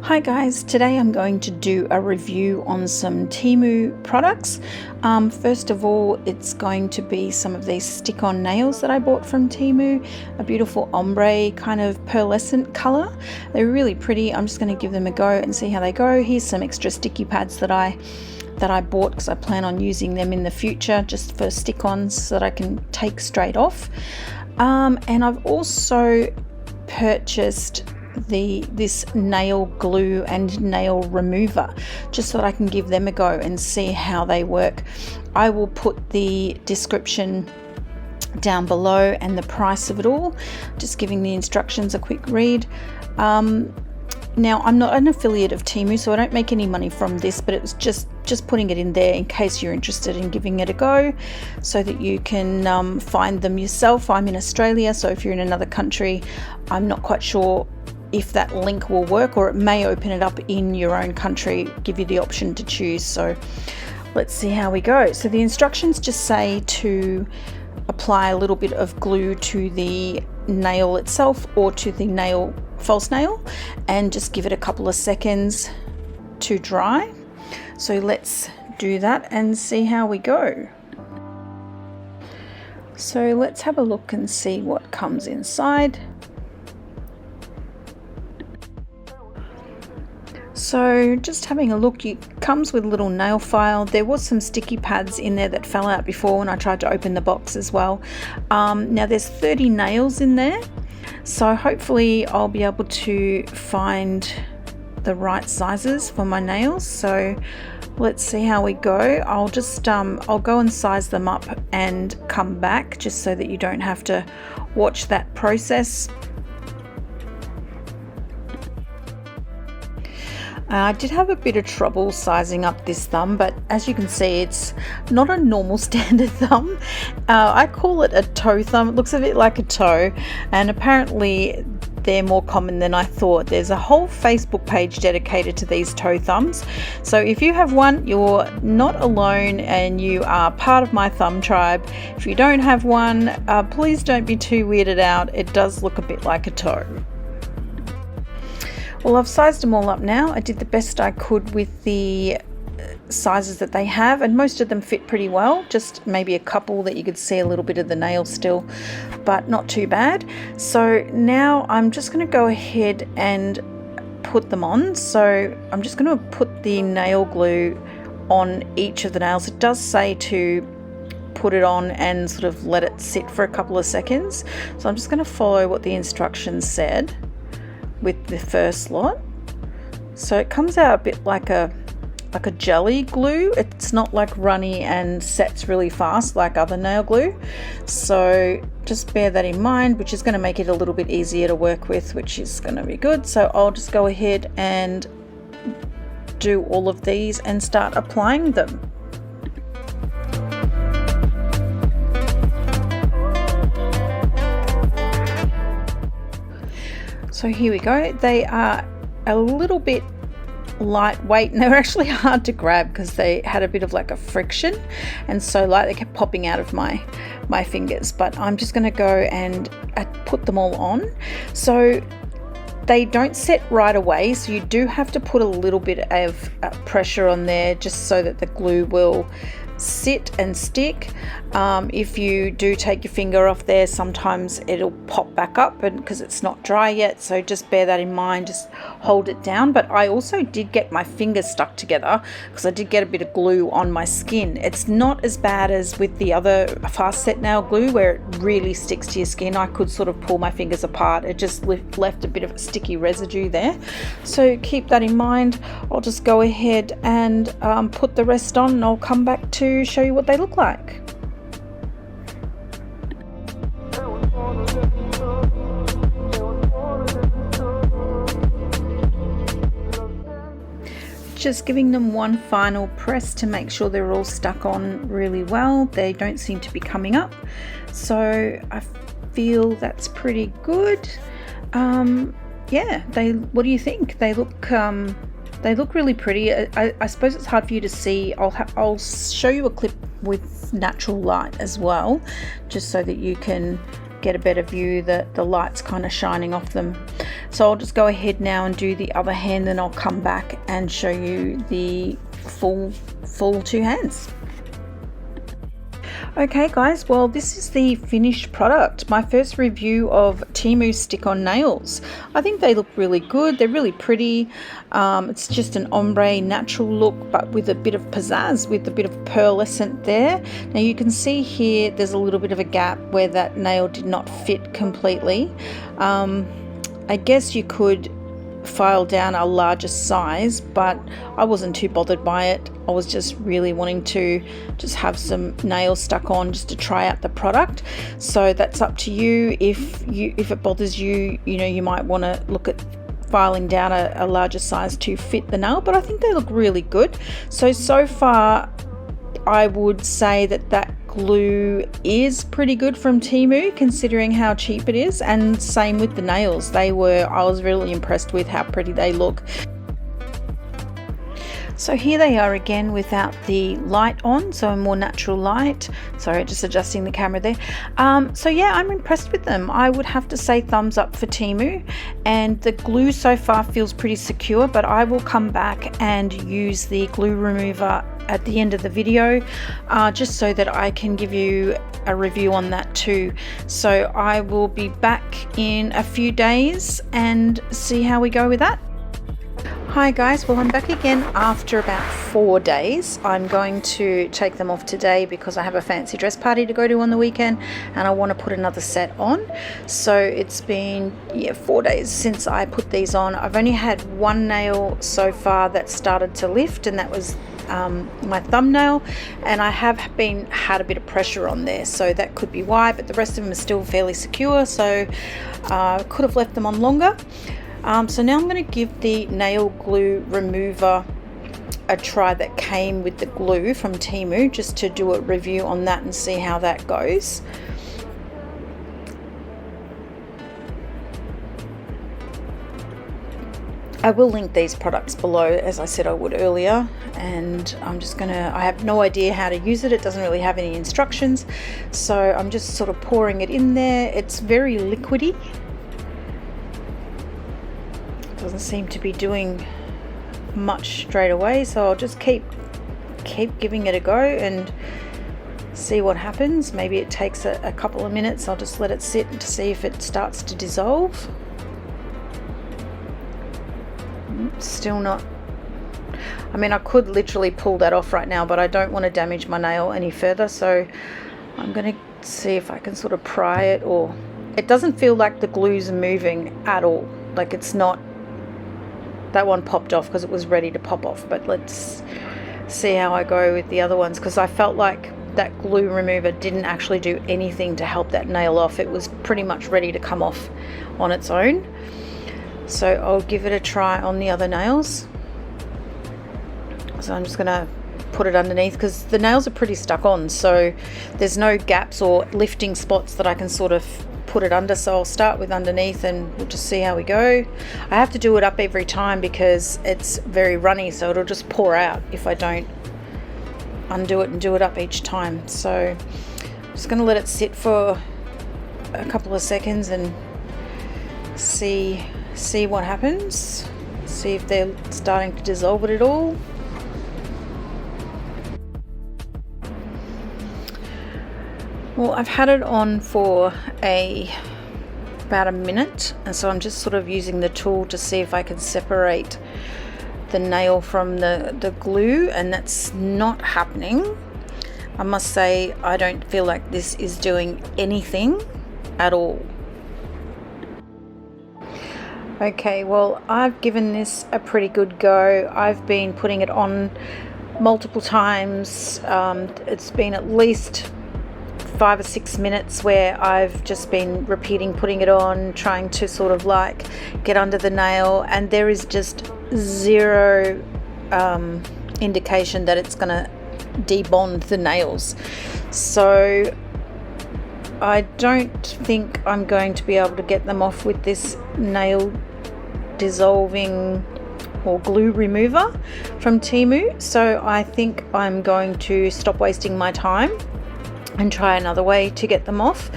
Hi guys, today I'm going to do a review on some Temu products. First of all, it's going to be some of these stick-on nails that I bought from Temu, a beautiful ombre kind of pearlescent color. They're really pretty. I'm just going to give them a go and see how they go. Here's some extra sticky pads that I bought because I plan on using them in the future just for stick-ons so that I can take straight off. And I've also purchased this nail glue and nail remover just so that I can give them a go and see how they work. I will put the description down below and the price of it all, just giving the instructions a quick read. Now, I'm not an affiliate of Temu, so I don't make any money from this, but it was just putting it in there in case you're interested in giving it a go so that you can find them yourself. I'm in Australia, so if you're in another country, I'm not quite sure if that link will work, or it may open it up in your own country, give you the option to choose. So let's see how we go. So the instructions just say to apply a little bit of glue to the nail itself or to the false nail, and just give it a couple of seconds to dry. So let's do that and see how we go. So let's have a look and see what comes inside. So just having a look, it comes with a little nail file. There was some sticky pads in there that fell out before when I tried to open the box as well. Now there's 30 nails in there, so hopefully I'll be able to find the right sizes for my nails. So let's see how we go. I'll just I'll go and size them up and come back just so that you don't have to watch that process. I did have a bit of trouble sizing up this thumb, but as you can see, it's not a normal standard thumb. I call it a toe thumb. It looks a bit like a toe, and apparently they're more common than I thought. There's a whole Facebook page dedicated to these toe thumbs. So if you have one, you're not alone and you are part of my thumb tribe. If you don't have one, please don't be too weirded out. It does look a bit like a toe. Well, I've sized them all up now. I did the best I could with the sizes that they have, and most of them fit pretty well. Just maybe a couple that you could see a little bit of the nail still, but not too bad. So now I'm just going to go ahead and put them on. So I'm just going to put the nail glue on each of the nails. It does say to put it on and sort of let it sit for a couple of seconds. So I'm just going to follow what the instructions said with the first lot. So it comes out a bit like a jelly glue. It's not like runny and sets really fast like other nail glue. So just bear that in mind, which is going to make it a little bit easier to work with, which is going to be good. So I'll just go ahead and do all of these and start applying them. So here we go. They are a little bit lightweight, and they were actually hard to grab because they had a bit of like a friction, and so light they kept popping out of my fingers. But I'm just going to go and put them all on. So they don't set right away, so you do have to put a little bit of pressure on there just so that the glue will sit and stick. If you do take your finger off there, sometimes it'll pop back up because it's not dry yet, so just bear that in mind. Just hold it down. But I also did get my fingers stuck together because I did get a bit of glue on my skin. It's not as bad as with the other fast set nail glue where it really sticks to your skin. I could sort of pull my fingers apart. It just left a bit of a sticky residue there, so keep that in mind. I'll just go ahead and put the rest on, and I'll come back to show you what they look like. Just giving them one final press to make sure they're all stuck on really well. They don't seem to be coming up, so I feel that's pretty good. Yeah, what do you think? They look really pretty. I suppose it's hard for you to see. I'll show you a clip with natural light as well, just so that you can get a better view. The light's kind of shining off them. So I'll just go ahead now and do the other hand, then I'll come back and show you the full two hands. Okay guys, well this is the finished product, my first review of Temu stick-on nails. I think they look really good, they're really pretty. It's just an ombre natural look, but with a bit of pizzazz, with a bit of pearlescent there. Now you can see here there's a little bit of a gap where that nail did not fit completely. I guess you could file down a larger size, but I wasn't too bothered by it. I was just really wanting to just have some nails stuck on just to try out the product. So that's up to you. If it bothers you, you know, you might want to look at filing down a larger size to fit the nail, but I think they look really good. So far I would say that glue is pretty good from Temu, considering how cheap it is, and same with the nails. I was really impressed with how pretty they look. So here they are again without the light on, so a more natural light. Sorry, just adjusting the camera there. So yeah, I'm impressed with them. I would have to say thumbs up for Temu, and the glue so far feels pretty secure, but I will come back and use the glue remover at the end of the video, just so that I can give you a review on that too. So I will be back in a few days and see how we go with that. Hi guys, well I'm back again after about 4 days. I'm going to take them off today because I have a fancy dress party to go to on the weekend and I want to put another set on. So it's been 4 days since I put these on. I've only had one nail so far that started to lift, and that was my thumbnail, and I have had a bit of pressure on there, so that could be why, but the rest of them are still fairly secure, so could have left them on longer. So now I'm going to give the nail glue remover a try that came with the glue from Temu, just to do a review on that and see how that goes. I will link these products below, as I said I would earlier, and I have no idea how to use it. It doesn't really have any instructions, so I'm just sort of pouring it in there. It's very liquidy. Doesn't seem to be doing much straight away, so I'll just keep giving it a go and see what happens. Maybe it takes a couple of minutes. I'll just let it sit to see if it starts to dissolve. Still not. I mean, I could literally pull that off right now, but I don't want to damage my nail any further, so I'm going to see if I can sort of pry it. Or it doesn't feel like the glue's moving at all, like it's not. That one popped off because it was ready to pop off, but let's see how I go with the other ones, because I felt like that glue remover didn't actually do anything to help that nail off. It was pretty much ready to come off on its own. So I'll give it a try on the other nails. So I'm just going to put it underneath, because the nails are pretty stuck on, so there's no gaps or lifting spots that I can sort of put it under. So I'll start with underneath and we'll just see how we go. I have to do it up every time because it's very runny, so it'll just pour out if I don't undo it and do it up each time. So I'm just going to let it sit for a couple of seconds and see what happens, see if they're starting to dissolve it at all. Well, I've had it on for about a minute, and so I'm just sort of using the tool to see if I can separate the nail from the glue, and that's not happening. I must say, I don't feel like this is doing anything at all. Okay, well, I've given this a pretty good go. I've been putting it on multiple times. It's been at least 5 or 6 minutes where I've just been repeating putting it on, trying to sort of like get under the nail, and there is just zero indication that it's going to debond the nails. So I don't think I'm going to be able to get them off with this nail dissolving or glue remover from Temu. So I think I'm going to stop wasting my time and try another way to get them off.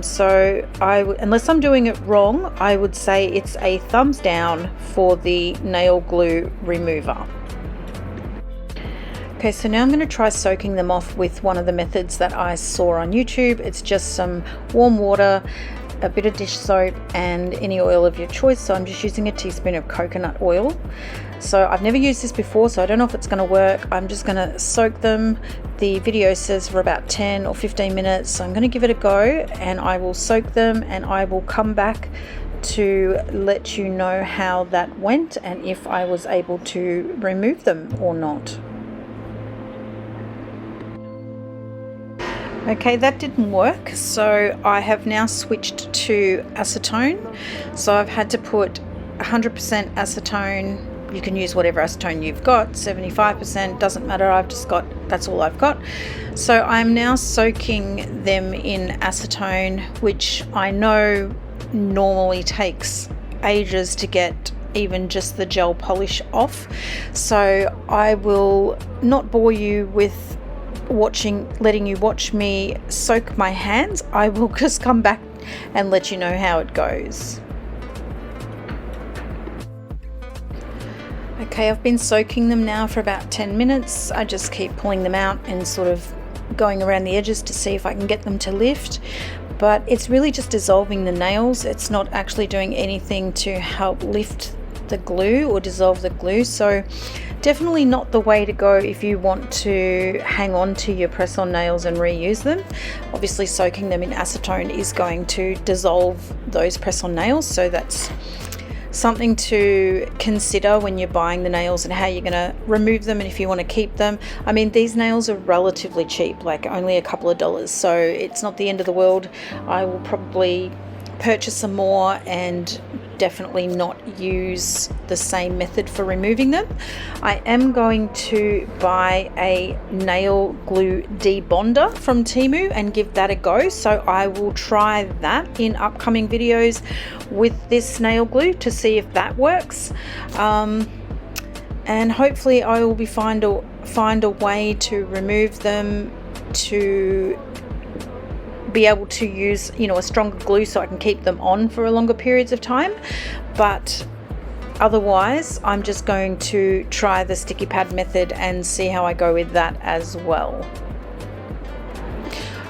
So unless I'm doing it wrong, I would say it's a thumbs down for the nail glue remover. Okay, so now I'm going to try soaking them off with one of the methods that I saw on YouTube. It's just some warm water, a bit of dish soap, and any oil of your choice. So I'm just using a teaspoon of coconut oil. So I've never used this before, so I don't know if it's going to work. I'm just going to soak them. The video says for about 10 or 15 minutes, so I'm going to give it a go, and I will soak them, and I will come back to let you know how that went and if I was able to remove them or not. Okay, that didn't work, so I have now switched to acetone. So I've had to put 100% acetone. You can use whatever acetone you've got, 75%, doesn't matter, that's all I've got. So I'm now soaking them in acetone, which I know normally takes ages to get even just the gel polish off. So I will not bore you with letting you watch me soak my hands. I will just come back and let you know how it goes. Okay, I've been soaking them now for about 10 minutes. I just keep pulling them out and sort of going around the edges to see if I can get them to lift, but it's really just dissolving the nails. It's not actually doing anything to help lift the glue or dissolve the glue. So definitely not the way to go if you want to hang on to your press-on nails and reuse them. Obviously soaking them in acetone is going to dissolve those press-on nails, so that's something to consider when you're buying the nails and how you're going to remove them and if you want to keep them. I mean, these nails are relatively cheap, like only a couple of dollars, so it's not the end of the world. I will probably purchase some more and definitely not use the same method for removing them. I am going to buy a nail glue debonder from Temu and give that a go, so I will try that in upcoming videos with this nail glue to see if that works, and hopefully I will find a way to remove them, to be able to use, a stronger glue so I can keep them on for longer periods of time. But otherwise I'm just going to try the sticky pad method and see how I go with that as well.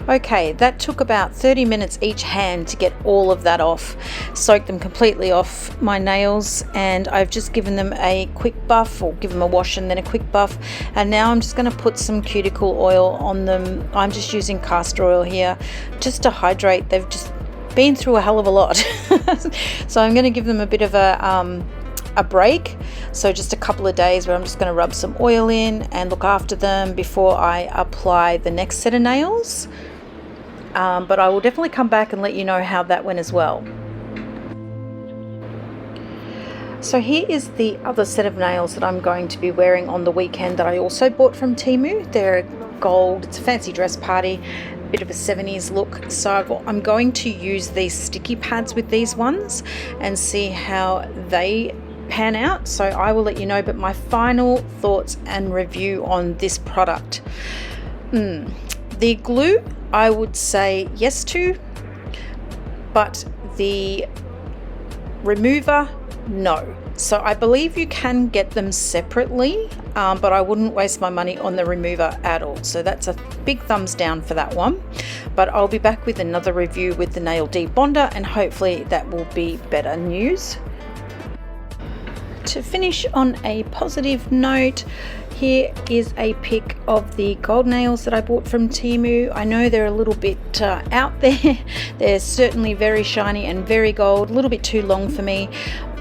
Okay, that took about 30 minutes each hand to get all of that off. Soaked them completely off my nails, and I've just given them a quick buff, or give them a wash and then a quick buff, and now I'm just going to put some cuticle oil on them. I'm just using castor oil here just to hydrate. They've just been through a hell of a lot. So I'm going to give them a bit of a break, so just a couple of days where I'm just going to rub some oil in and look after them before I apply the next set of nails. But I will definitely come back and let you know how that went as well. So here is the other set of nails that I'm going to be wearing on the weekend that I also bought from Temu. They're gold, it's a fancy dress party, a bit of a 70s look. So I'm going to use these sticky pads with these ones and see how they pan out. So I will let you know, but my final thoughts and review on this product. The glue, I would say yes to, but the remover, no. So I believe you can get them separately, but I wouldn't waste my money on the remover at all. So that's a big thumbs down for that one. But I'll be back with another review with the nail debonder, and hopefully that will be better news. To finish on a positive note, here is a pic of the gold nails that I bought from Temu. I know they're a little bit out there. They're certainly very shiny and very gold, a little bit too long for me,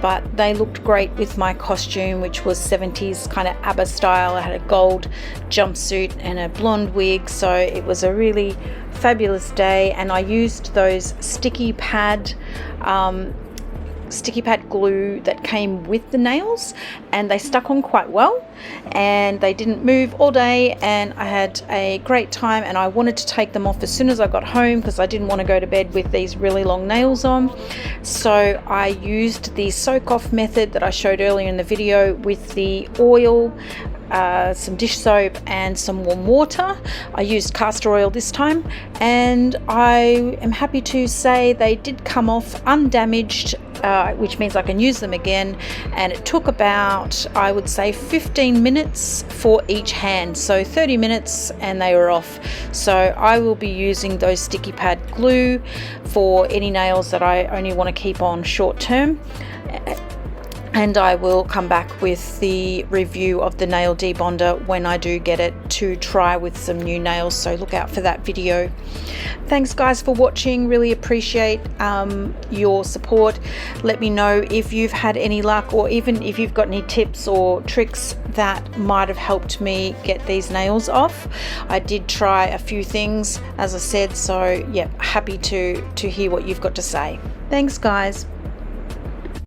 but they looked great with my costume, which was 70s kind of ABBA style. I had a gold jumpsuit and a blonde wig, so it was a really fabulous day, and I used those sticky pad glue that came with the nails, and they stuck on quite well and they didn't move all day, and I had a great time, and I wanted to take them off as soon as I got home because I didn't want to go to bed with these really long nails on. So I used the soak off method that I showed earlier in the video with the oil some dish soap and some warm water. I used castor oil this time, and I am happy to say they did come off undamaged, which means I can use them again. And it took about, I would say, 15 minutes for each hand, so 30 minutes and they were off. So I will be using those sticky pad glue for any nails that I only want to keep on short term. And I will come back with the review of the nail debonder when I do get it to try with some new nails, so look out for that video. Thanks guys for watching, really appreciate your support. Let me know if you've had any luck, or even if you've got any tips or tricks that might have helped me get these nails off. I did try a few things, as I said, so yeah, happy to hear what you've got to say. Thanks guys.